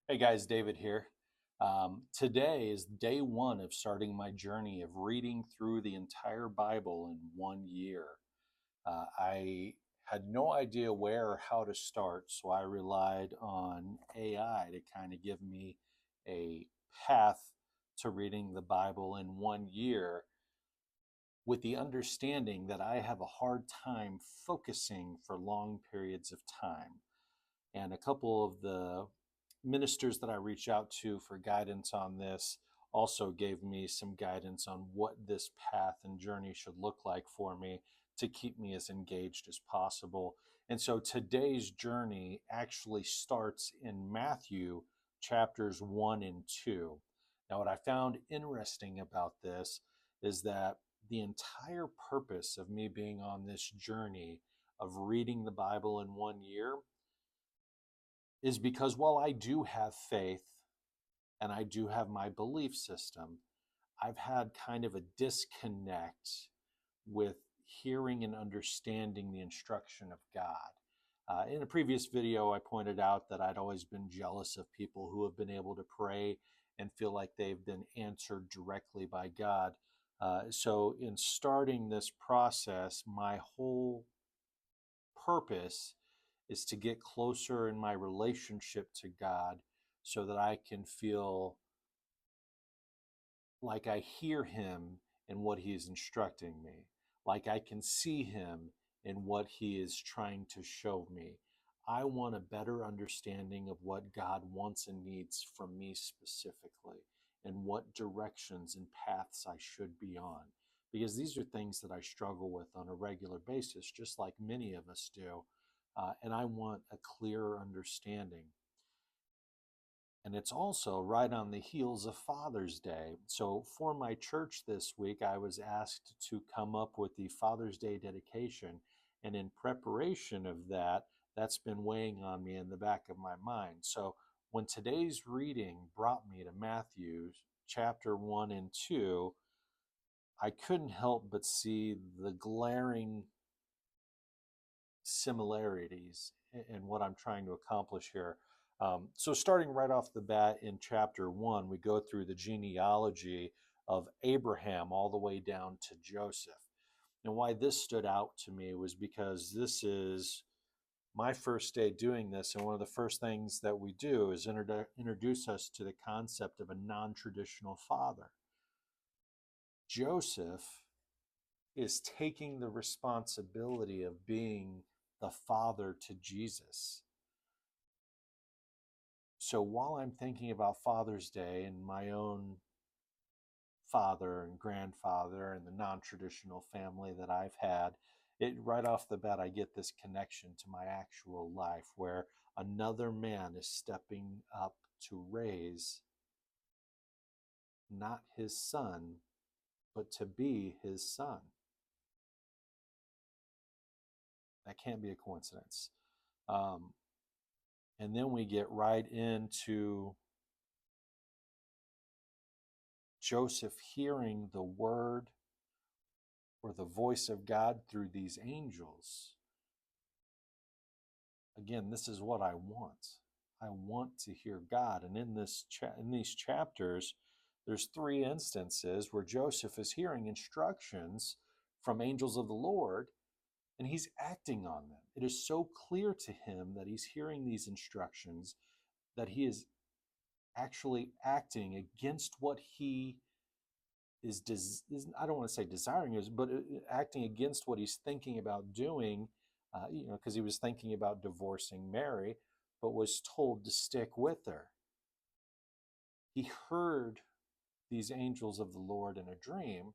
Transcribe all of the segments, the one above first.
Hey guys, David here. Today is day one of starting my journey of reading through the entire Bible in 1 year. I had no idea where or how to start, so I relied on AI to kind of give me a path to reading the Bible in 1 year, with the understanding that I have a hard time focusing for long periods of time. And a couple of the ministers that I reached out to for guidance on this also gave me some guidance on what this path and journey should look like for me to keep me as engaged as possible. And so today's journey actually starts in Matthew chapters 1 and 2. Now, what I found interesting about this is that the entire purpose of me being on this journey of reading the Bible in 1 year is because while I do have faith and I do have my belief system, I've had kind of a disconnect with hearing and understanding the instruction of God. In a previous video, I pointed out that I'd always been jealous of people who have been able to pray and feel like they've been answered directly by God. So, in starting this process, my whole purpose is to get closer in my relationship to God so that I can feel like I hear Him in what He is instructing me, like I can see Him in what He is trying to show me. I want a better understanding of what God wants and needs from me specifically, and what directions and paths I should be on. Because these are things that I struggle with on a regular basis, just like many of us do. And I want a clearer understanding. And it's also right on the heels of Father's Day. So for my church this week, I was asked to come up with the Father's Day dedication. And in preparation of that, that's been weighing on me in the back of my mind. So when today's reading brought me to Matthew chapter 1 and 2, I couldn't help but see the glaring similarities in what I'm trying to accomplish here. So, starting right off the bat in chapter 1, we go through the genealogy of Abraham all the way down to Joseph. And why this stood out to me was because this is my first day doing this. And one of the first things that we do is introduce us to the concept of a non traditional father. Joseph is taking the responsibility of being the father to Jesus. So while I'm thinking about Father's Day and my own father and grandfather and the non-traditional family that I've had, it right off the bat I get this connection to my actual life where another man is stepping up to raise not his son, but to be his son. That can't be a coincidence. And then we get right into Joseph hearing the word or the voice of God through these angels. Again, this is what I want. I want to hear God. And in these chapters, there's 3 instances where Joseph is hearing instructions from angels of the Lord, and he's acting on them. It is so clear to him that he's hearing these instructions that he is actually acting against what he is I don't want to say desiring, but acting against what he's thinking about doing, because he was thinking about divorcing Mary, but was told to stick with her. He heard these angels of the Lord in a dream,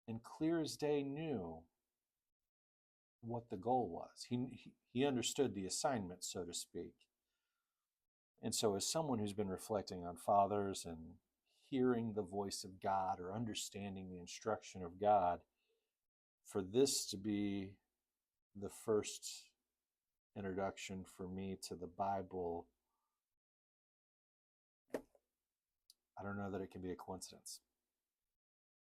and clear as day knew what the goal was. He understood the assignment, so to speak. And so, as someone who's been reflecting on fathers and hearing the voice of God or understanding the instruction of God, for this to be the first introduction for me to the Bible, I don't know that it can be a coincidence.